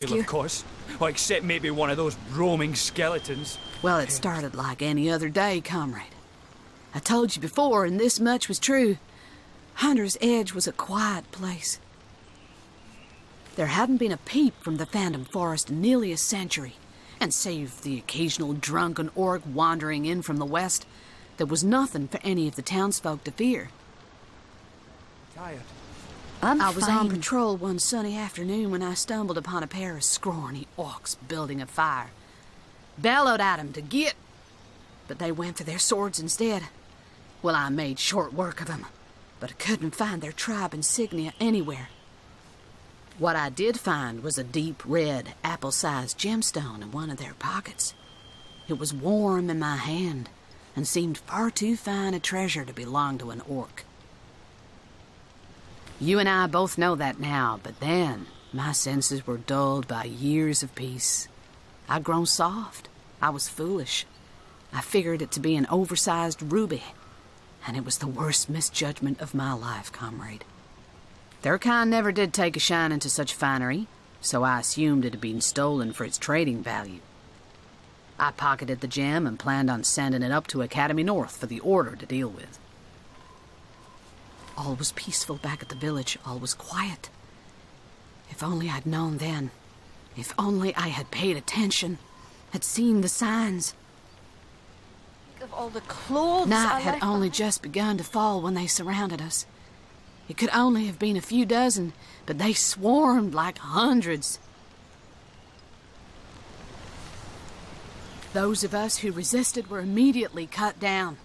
Of course. Well, except maybe one of those roaming skeletons. Well, it started like any other day, comrade. I told you before, and this much was true. Hunter's Edge was a quiet place. There hadn't been a peep from the Phantom Forest in nearly a century, and save the occasional drunken orc wandering in from the west, there was nothing for any of the townsfolk to fear. Tired. I was on patrol one sunny afternoon when I stumbled upon a pair of scrawny orcs building a fire. Bellowed at 'em to get, but they went for their swords instead. Well, I made short work of 'em, but I couldn't find their tribe insignia anywhere. What I did find was a deep red, apple-sized gemstone in one of their pockets. It was warm in my hand and seemed far too fine a treasure to belong to an orc. You and I both know that now, but then my senses were dulled by years of peace. I'd grown soft. I was foolish. I figured it to be an oversized ruby, and it was the worst misjudgment of my life, comrade. Their kind never did take a shine into such finery, so I assumed it had been stolen for its trading value. I pocketed the gem and planned on sending it up to Academy North for the Order to deal with. All was peaceful back at the village. All was quiet. If only I'd known then. If only I had paid attention, had seen the signs. Think of all the clothes Night had only just begun to fall when they surrounded us. It could only have been a few dozen, but they swarmed like hundreds. Those of us who resisted were immediately cut down.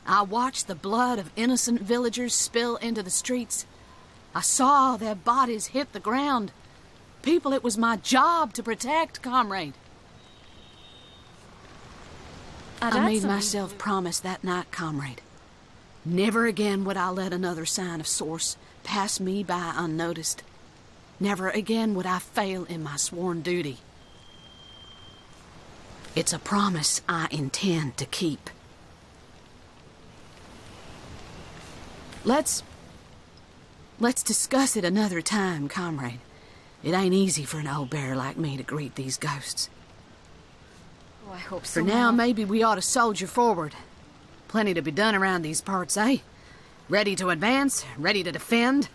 I watched the blood of innocent villagers spill into the streets. I saw their bodies hit the ground. People it was my job to protect, comrade. I made myself promise that night, comrade. Never again would I let another sign of source pass me by unnoticed. Never again would I fail in my sworn duty. It's a promise I intend to keep. Let's discuss it another time, comrade. It ain't easy for an old bear like me to greet these ghosts. Oh, I hope so. For now, maybe we ought to soldier forward. Plenty to be done around these parts, eh? Ready to advance, ready to defend.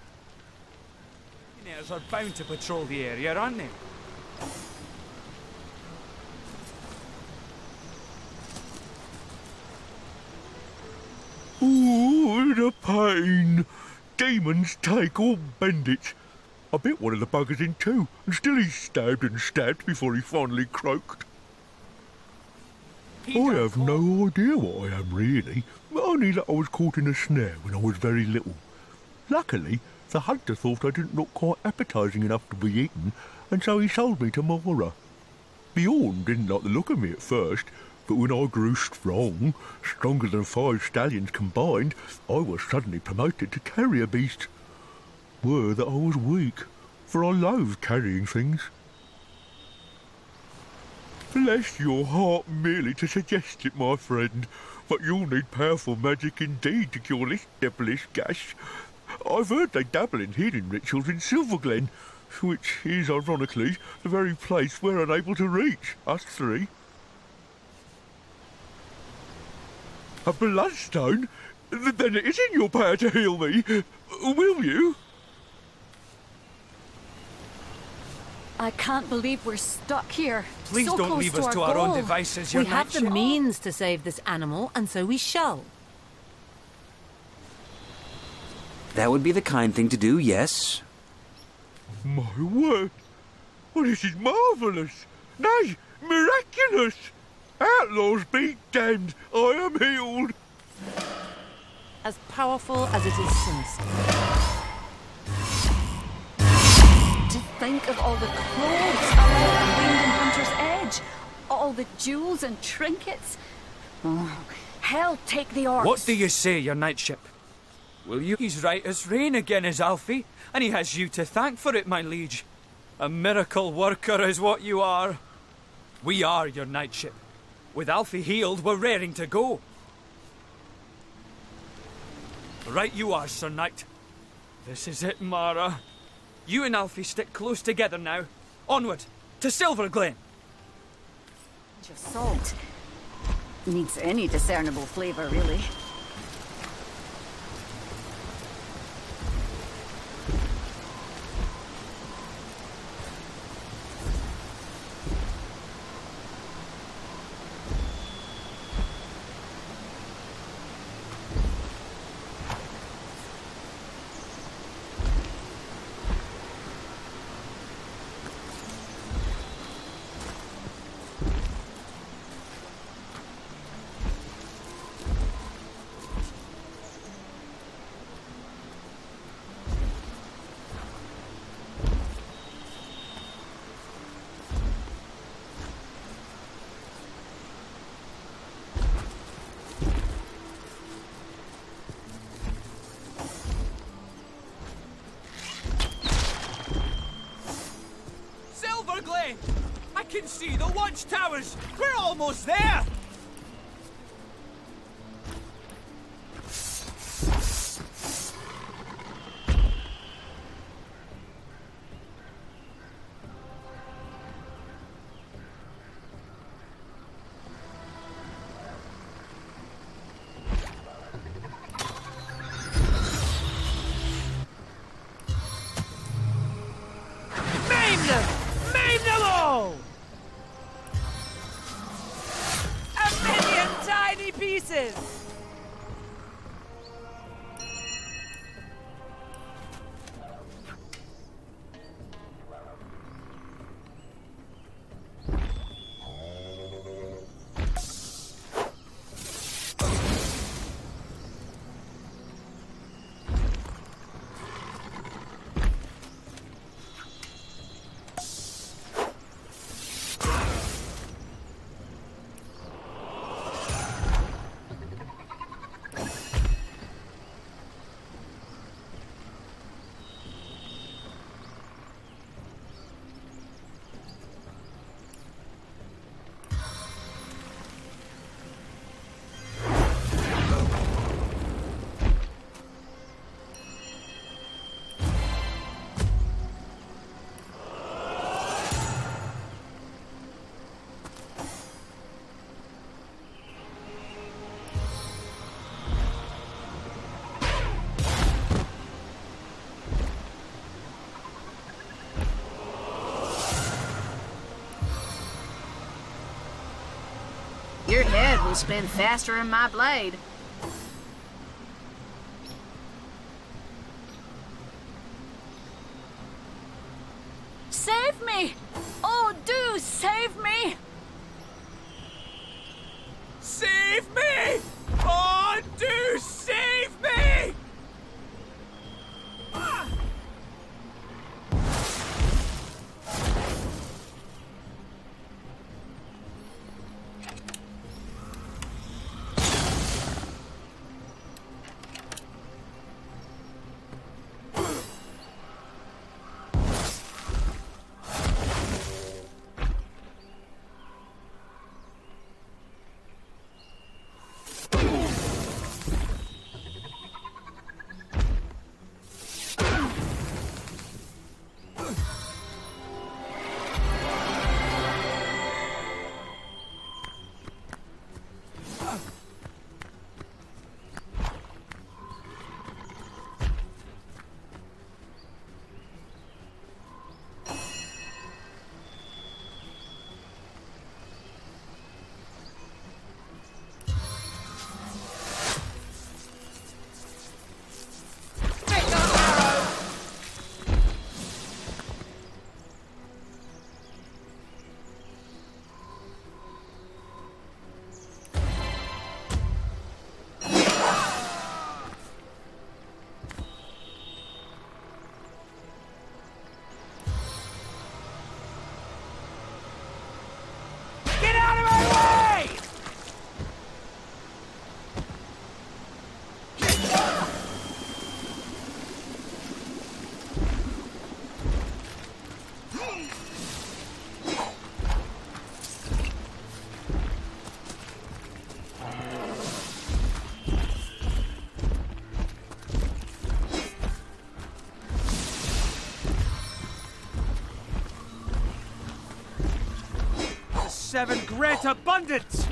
Miners are bound to patrol the area, aren't they? Ooh, the pain. Demons take all bandits. I bit one of the buggers in two, and still he stabbed and stabbed before he finally croaked. I have no idea what I am really, only that I was caught in a snare when I was very little. Luckily, the hunter thought I didn't look quite appetising enough to be eaten, and so he sold me to Mora. Bjorn didn't like the look of me at first, but when I grew strong, stronger than 5 stallions combined, I was suddenly promoted to carrier beast. Were that I was weak, for I loathed carrying things. Bless your heart merely to suggest it, my friend, but you'll need powerful magic indeed to cure this devilish gash. I've heard they dabble in healing rituals in Silverglen, which is, ironically, the very place we're unable to reach, us three. A bloodstone? Then it is in your power to heal me. Will you? I can't believe we're stuck here. Please so don't leave us to our own devices, your We have the knightship. means to save this animal, and so we shall. That would be the kind thing to do, yes. My word! Well, this is marvellous! Nay, miraculous! Outlaws be damned! I am healed! As powerful as it is sinister. To think of all the clothes around Winged Hunter's Edge, all the jewels and trinkets. Oh, hell take the orcs. What do you say, your knightship? Will you? He's right as rain again, is Alfie, and he has you to thank for it, my liege. A miracle worker is what you are. We are your knightship. With Alfie healed, we're raring to go. Right you are, Sir Knight. This is it, Mara. You and Alfie stick close together now. Onward, to Silverglen. Your salt needs any discernible flavour, really. Silverglen! I can see the watchtowers! We're almost there! Maim them! Maim them all! A million tiny pieces! Your head will spin faster than my blade. Save me! Oh, do save me! Save me! Oh, do save me! 7 great abundance!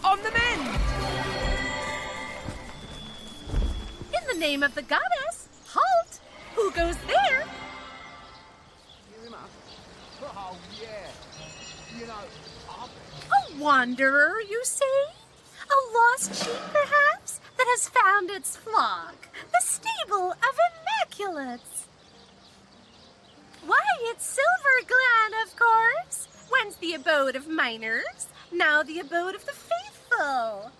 On the mend! In the name of the goddess, halt! Who goes there? Oh, yeah. You know, A wanderer, you say? A lost sheep, perhaps, that has found its flock. The stable of Immaculates. Why, it's Silver Glen, of course. Once the abode of miners, now the abode of the faithful.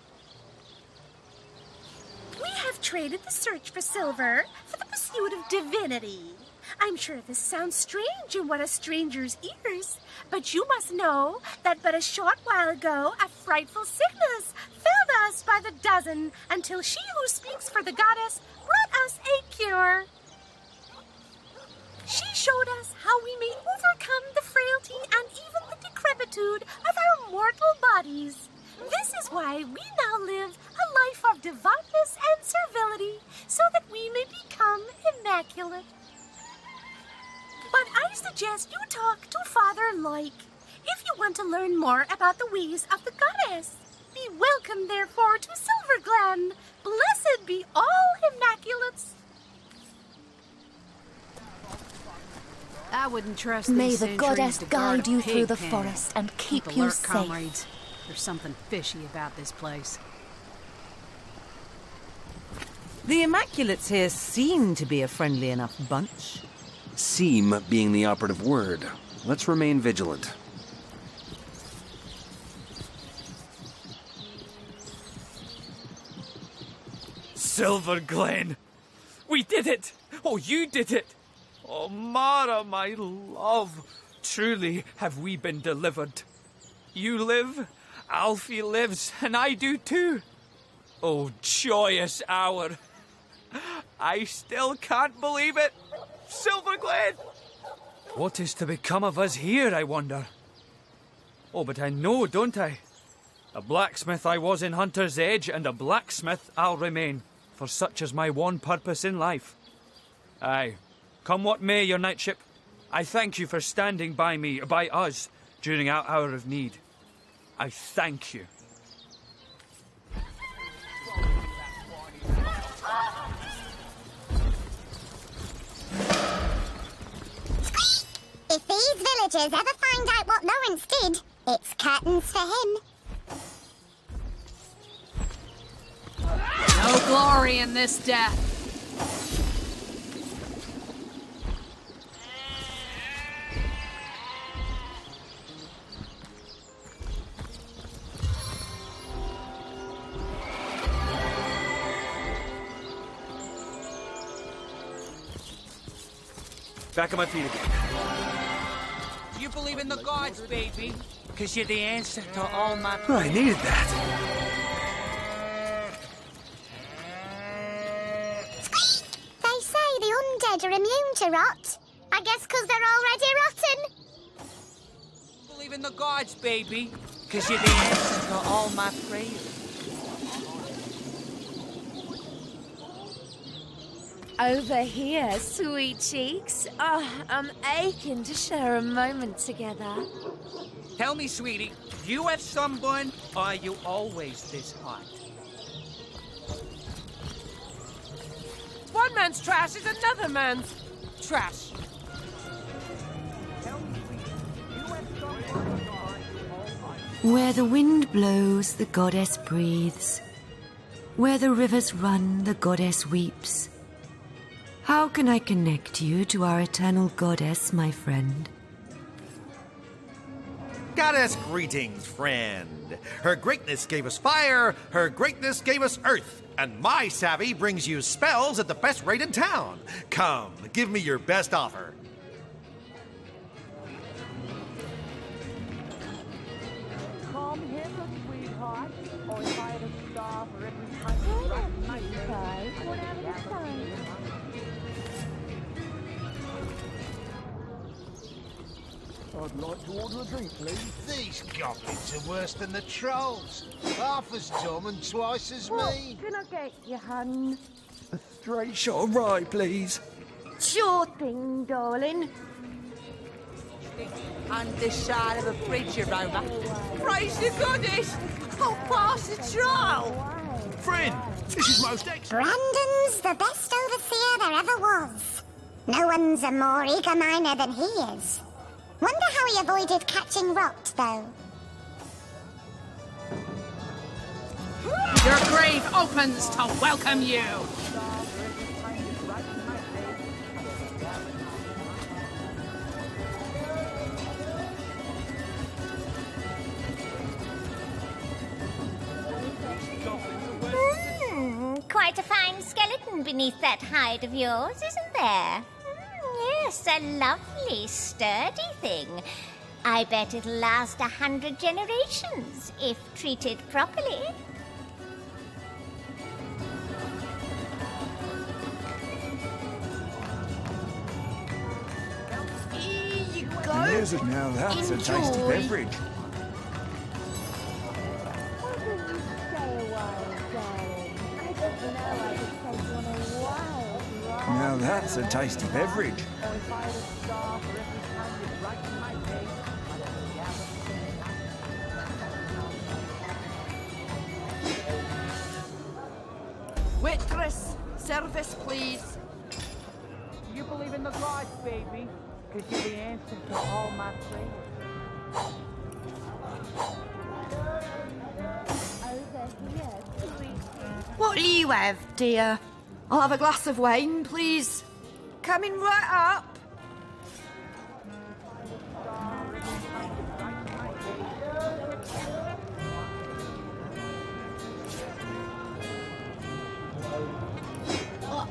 We have traded the search for silver for the pursuit of divinity. I'm sure this sounds strange in what a stranger's ears, but you must know that but a short while ago a frightful sickness filled us by the dozen until she who speaks for the goddess brought us a cure. She showed us how we may overcome the frailty and even the decrepitude of our mortal bodies. This is why we now live a life of devoutness and servility, so that we may become immaculate. But I suggest you talk to Father Like, if you want to learn more about the ways of the goddess. Be welcome, therefore, to Silver Glen. Blessed be all immaculates. I wouldn't trust May these the centuries goddess to guard guide a you pig through the pen. forest and keep Keep you alert, safe. comrades. There's something fishy about this place. The Immaculates here seem to be a friendly enough bunch. Seem being the operative word. Let's remain vigilant. Silver Glen! We did it! Oh, you did it! Oh, Mara, my love! Truly have we been delivered. You live, Alfie lives, and I do too. Oh, joyous hour! I still can't believe it! Silver Glen! What is to become of us here, I wonder? Oh, but I know, don't I? A blacksmith I was in Hunter's Edge, and a blacksmith I'll remain, for such is my one purpose in life. Aye, come what may, your knightship, I thank you for standing by me, by us, during our hour of need. I thank you. If these villagers ever find out what Lawrence did, it's curtains for him. No glory in this death. Back on my feet again. You believe in the gods, baby? Because you're the answer to all my... Oh, I needed that. They say the undead are immune to rot. I guess because they're already rotten. You believe in the gods, baby? Because you're the answer to all my prayers. Over here, sweet cheeks. Oh, I'm aching to share a moment together. Tell me, sweetie, do you have sunburn, or are you always this hot? One man's trash is another man's trash. Where the wind blows, the goddess breathes. Where the rivers run, the goddess weeps. How can I connect you to our eternal goddess, my friend? Goddess greetings, friend. Her greatness gave us fire, her greatness gave us earth, and my savvy brings you spells at the best rate in town. Come, give me your best offer. Come hither, sweetheart, or if I had a star for every time you strike my I'd like to order a drink, please. These goblins are worse than the trolls. Half as dumb and twice as mean. Can I get your hand? A straight shot of rye, please. Sure thing, darling. On the side of a bridge, you Roma. Praise the goddess! I'll pass the trial! Friend, this is most excellent. Brandon's the best overseer there ever was. No one's a more eager miner than he is. Wonder how he avoided catching rot, though. Your grave opens to welcome you. Quite a fine skeleton beneath that hide of yours, isn't there? Yes, a lovely, sturdy thing. I bet it'll last 100 generations, if treated properly. Here you go. Now that's a tasty Enjoy. beverage. Now that's a tasty beverage. Waitress, service, please. Do you believe in the gods, baby? Because you're the answer to all my prayers. What'll you have, dear? I'll have a glass of wine, please. Coming right up.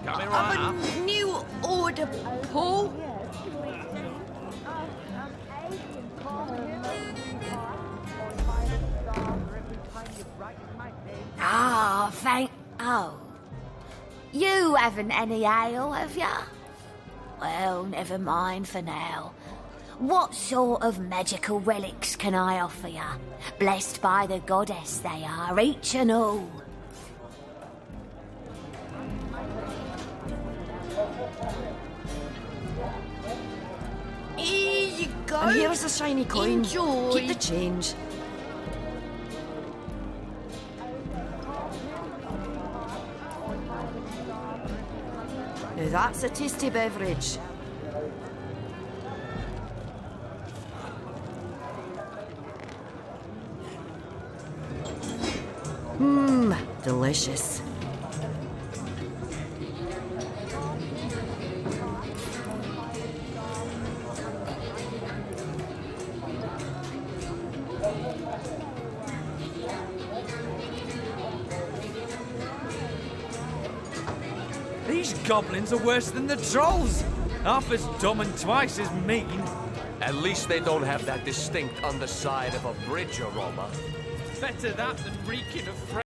Coming Of right a up. new order, Paul. Ah, thank... Oh. You haven't any ale, have ya? Well, never mind for now. What sort of magical relics can I offer ya? Blessed by the goddess they are, each and all. Here you go. And here's a shiny coin. Enjoy. Keep the change. Now that's a tasty beverage. Delicious. These goblins are worse than the trolls. Half as dumb and twice as mean. At least they don't have that distinct underside of a bridge aroma. Better that than reeking of